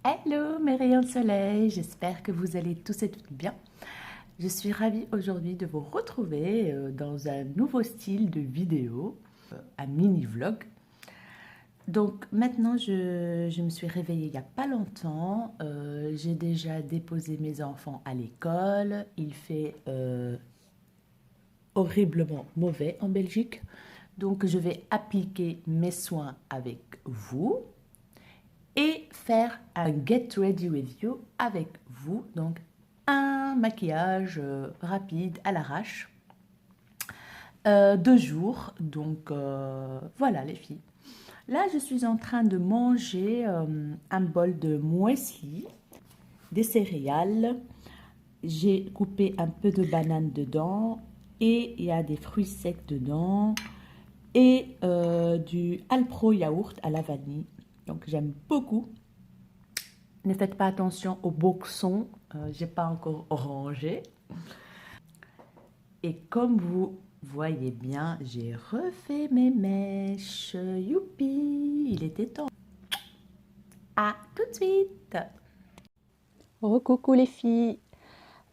Hello mes rayons de soleil, j'espère que vous allez tous et toutes bien. Je suis ravie aujourd'hui de vous retrouver dans un nouveau style de vidéo, un mini vlog. Donc maintenant je me suis réveillée il n'y a pas longtemps, j'ai déjà déposé mes enfants à l'école, il fait horriblement mauvais en Belgique, donc je vais appliquer mes soins avec vous et faire un get ready with you avec vous, donc un maquillage rapide à l'arrache, 2 jours, donc voilà les filles. Là je suis en train de manger un bol de muesli, des céréales, j'ai coupé un peu de banane dedans et il y a des fruits secs dedans et du Alpro yaourt à la vanille, donc j'aime beaucoup. Ne faites pas attention au boxon, j'ai pas encore rangé. Et comme vous voyez bien, j'ai refait mes mèches. Youpi, il était temps. À tout de suite. Recoucou les filles,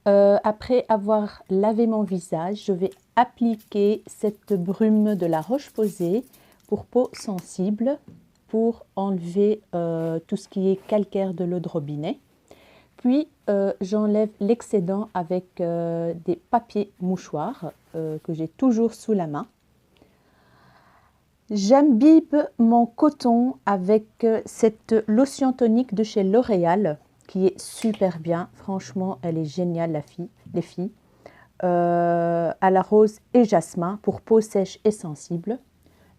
après avoir lavé mon visage, je vais appliquer cette brume de la Roche-Posay pour peau sensible pour enlever tout ce qui est calcaire de l'eau de robinet. Puis j'enlève l'excédent avec des papiers mouchoirs que j'ai toujours sous la main. J'imbibe mon coton avec cette lotion tonique de chez L'Oréal qui est super bien. Franchement, elle est géniale, les filles. À la rose et jasmin pour peau sèche et sensible.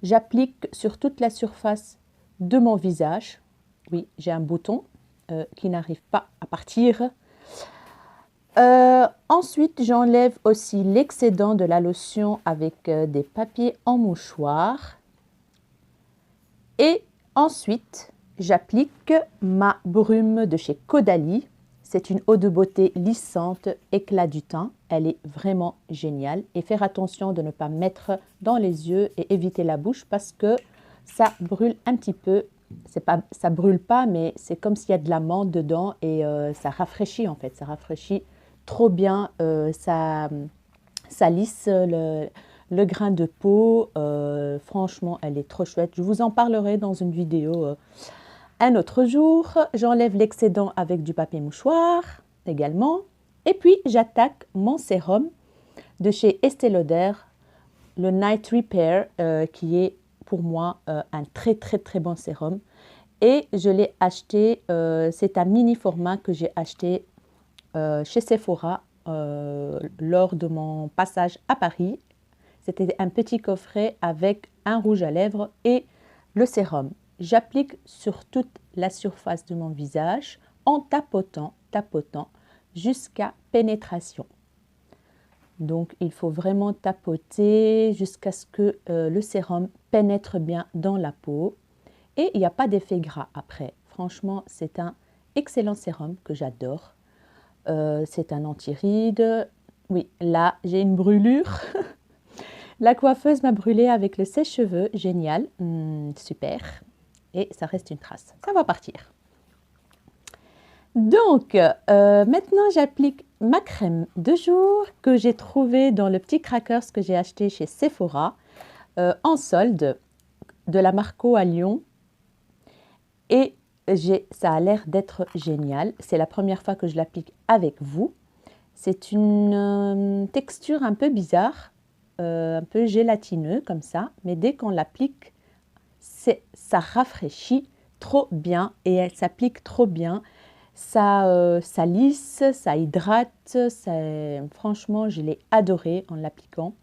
J'applique sur toute la surface de mon visage. Oui, j'ai un bouton qui n'arrive pas à partir. Ensuite, j'enlève aussi l'excédent de la lotion avec des papiers en mouchoir. Et ensuite, j'applique ma brume de chez Caudalie. C'est une eau de beauté lissante, éclat du teint. Elle est vraiment géniale. Et faire attention de ne pas mettre dans les yeux et éviter la bouche parce que ça brûle un petit peu. Ça brûle pas, mais c'est comme s'il y a de la menthe dedans et ça rafraîchit en fait. Ça rafraîchit trop bien. Ça lisse le grain de peau. Franchement, elle est trop chouette. Je vous en parlerai dans une vidéo un autre jour. J'enlève l'excédent avec du papier mouchoir également. Et puis, j'attaque mon sérum de chez Estée Lauder, le Night Repair, qui est pour moi un très bon sérum. Et je l'ai acheté, c'est un mini format que j'ai acheté chez Sephora lors de mon passage à Paris. C'était un petit coffret avec un rouge à lèvres et le sérum. J'applique sur toute la surface de mon visage en tapotant jusqu'à pénétration. Donc, il faut vraiment tapoter jusqu'à ce que le sérum pénètre bien dans la peau. Et il n'y a pas d'effet gras après. Franchement, c'est un excellent sérum que j'adore. C'est un anti-rides. Oui, là, j'ai une brûlure. La coiffeuse m'a brûlé avec le sèche-cheveux. Génial. Super. Et ça reste une trace. Ça va partir. Donc, maintenant, j'applique ma crème de jour que j'ai trouvée dans le petit crackers que j'ai acheté chez Sephora en solde de la Marco à Lyon. Et ça a l'air d'être génial. C'est la première fois que je l'applique avec vous. C'est une texture un peu bizarre, un peu gélatineux comme ça. Mais dès qu'on l'applique, ça rafraîchit trop bien et elle s'applique trop bien. Ça lisse, ça hydrate. Franchement, je l'ai adoré en l'appliquant.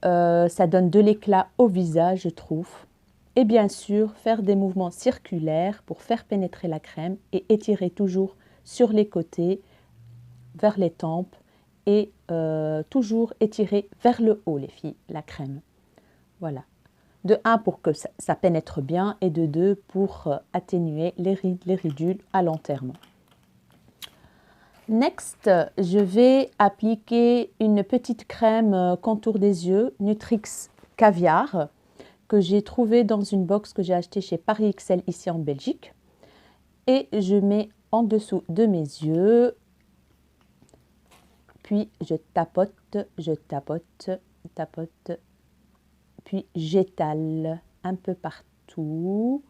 Ça donne de l'éclat au visage, je trouve. Et bien sûr, faire des mouvements circulaires pour faire pénétrer la crème et étirer toujours sur les côtés, vers les tempes et toujours étirer vers le haut, les filles, la crème. Voilà. De 1 pour que ça pénètre bien et de 2 pour atténuer les rides, les ridules à long terme. Next, je vais appliquer une petite crème contour des yeux, Nutrix Caviar, que j'ai trouvé dans une box que j'ai achetée chez Paris XL ici en Belgique. et je mets en dessous de mes yeux. Puis je tapote, tapote, puis j'étale un peu partout,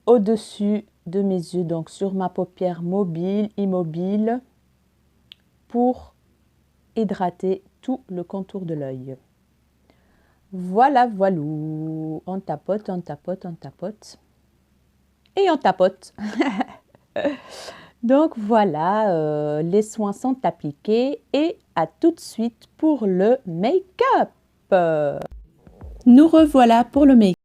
au-dessus de mes yeux, donc sur ma paupière mobile, immobile, pour hydrater tout le contour de l'œil. Voilà, voilou. On tapote, on tapote, on tapote. Et on tapote. Donc voilà, les soins sont appliqués et à tout de suite pour le make-up. Nous revoilà pour le make-up.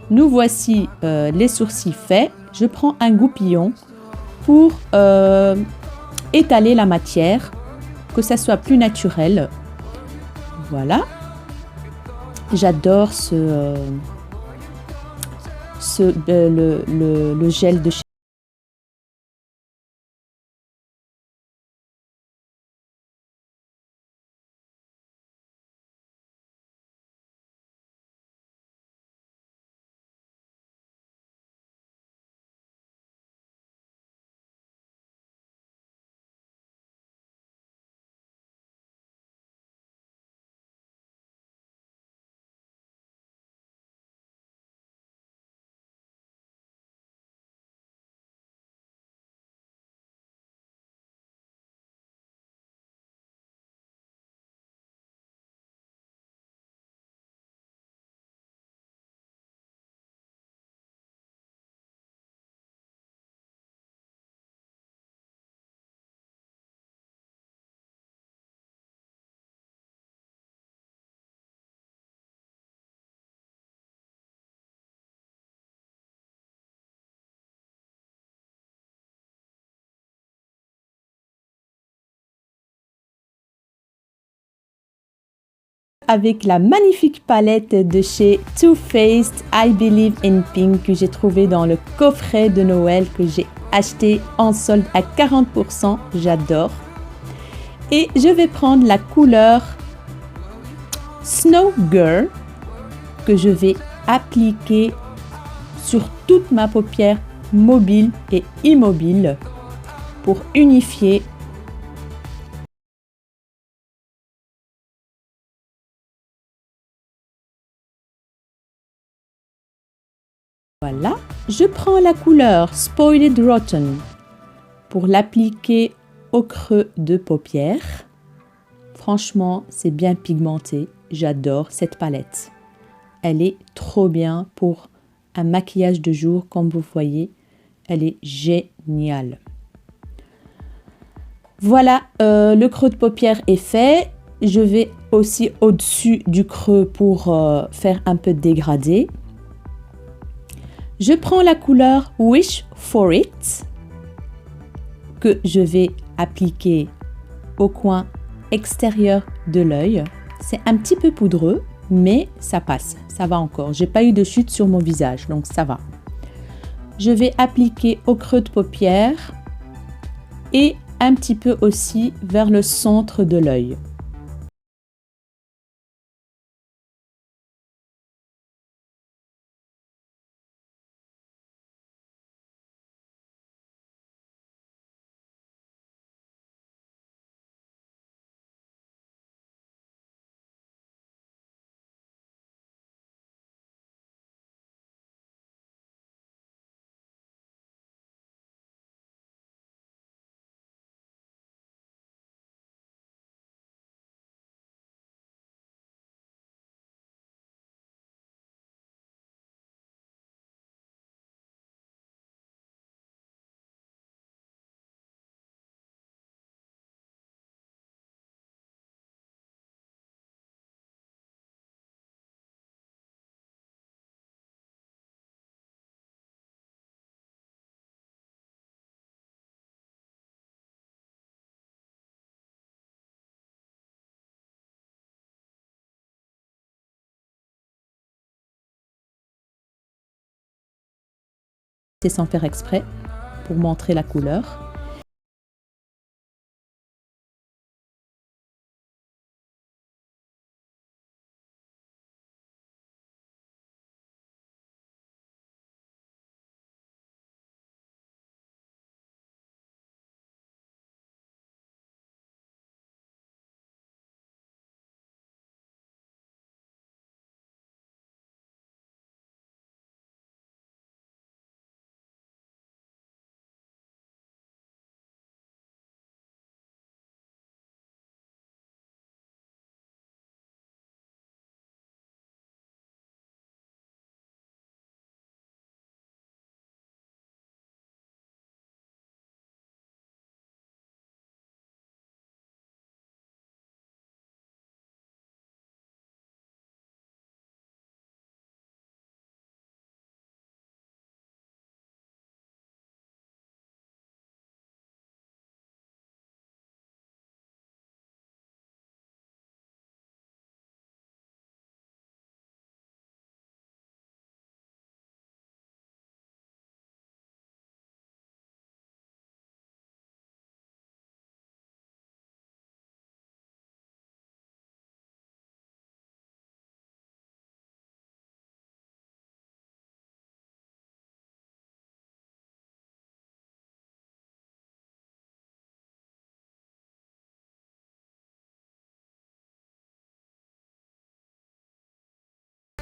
Nous voici les sourcils faits. Je prends un goupillon pour étaler la matière, que ça soit plus naturel. Voilà. J'adore le gel de chez avec la magnifique palette de chez Too Faced I Believe in Pink que j'ai trouvé dans le coffret de Noël que j'ai acheté en solde à 40%. J'adore. Et je vais prendre la couleur Snow Girl que je vais appliquer sur toute ma paupière mobile et immobile pour unifier. Voilà, je prends la couleur Spoiled Rotten pour l'appliquer au creux de paupière. Franchement, c'est bien pigmenté. J'adore cette palette. Elle est trop bien pour un maquillage de jour, comme vous voyez. Elle est géniale. Voilà, le creux de paupière est fait. Je vais aussi au-dessus du creux pour faire un peu de dégradé. Je prends la couleur Wish for It que je vais appliquer au coin extérieur de l'œil. C'est un petit peu poudreux, mais ça passe, ça va encore. J'ai pas eu de chute sur mon visage, donc ça va. Je vais appliquer au creux de paupière et un petit peu aussi vers le centre de l'œil. C'est sans faire exprès pour montrer la couleur.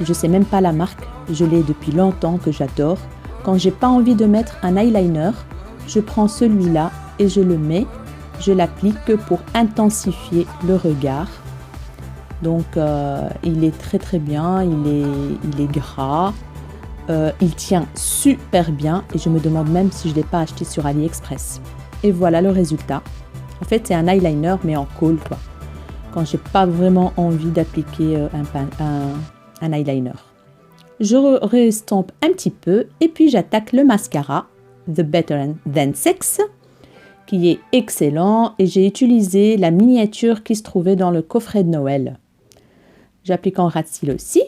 Je sais même pas la marque, je l'ai depuis longtemps que j'adore. Quand j'ai pas envie de mettre un eyeliner, je prends celui-là et je le mets. Je l'applique pour intensifier le regard. Donc il est très bien, il est gras, il tient super bien et je me demande même si je ne l'ai pas acheté sur AliExpress. Et voilà le résultat. En fait c'est un eyeliner mais en colle quoi. Quand j'ai pas vraiment envie d'appliquer un eyeliner. Je restompe un petit peu et puis j'attaque le mascara The Better Than Sex qui est excellent et j'ai utilisé la miniature qui se trouvait dans le coffret de Noël. J'applique en ras de cils aussi.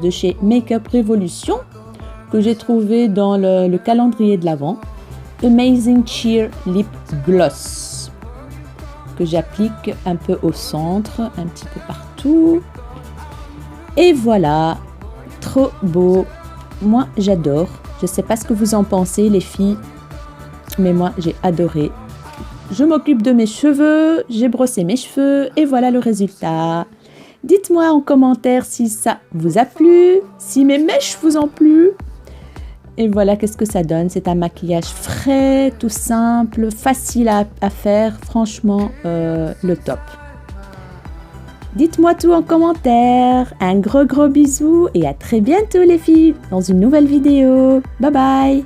de chez Makeup Revolution que j'ai trouvé dans le calendrier de l'Avent. Amazing Cheer Lip Gloss que j'applique un peu au centre, un petit peu partout. Et voilà, trop beau. Moi, j'adore. Je ne sais pas ce que vous en pensez, les filles, mais moi, j'ai adoré. Je m'occupe de mes cheveux, j'ai brossé mes cheveux et voilà le résultat. Dites-moi en commentaire si ça vous a plu, si mes mèches vous ont plu. Et voilà qu'est-ce que ça donne. C'est un maquillage frais, tout simple, facile à faire. Franchement, le top. Dites-moi tout en commentaire. Un gros bisou et à très bientôt les filles dans une nouvelle vidéo. Bye bye.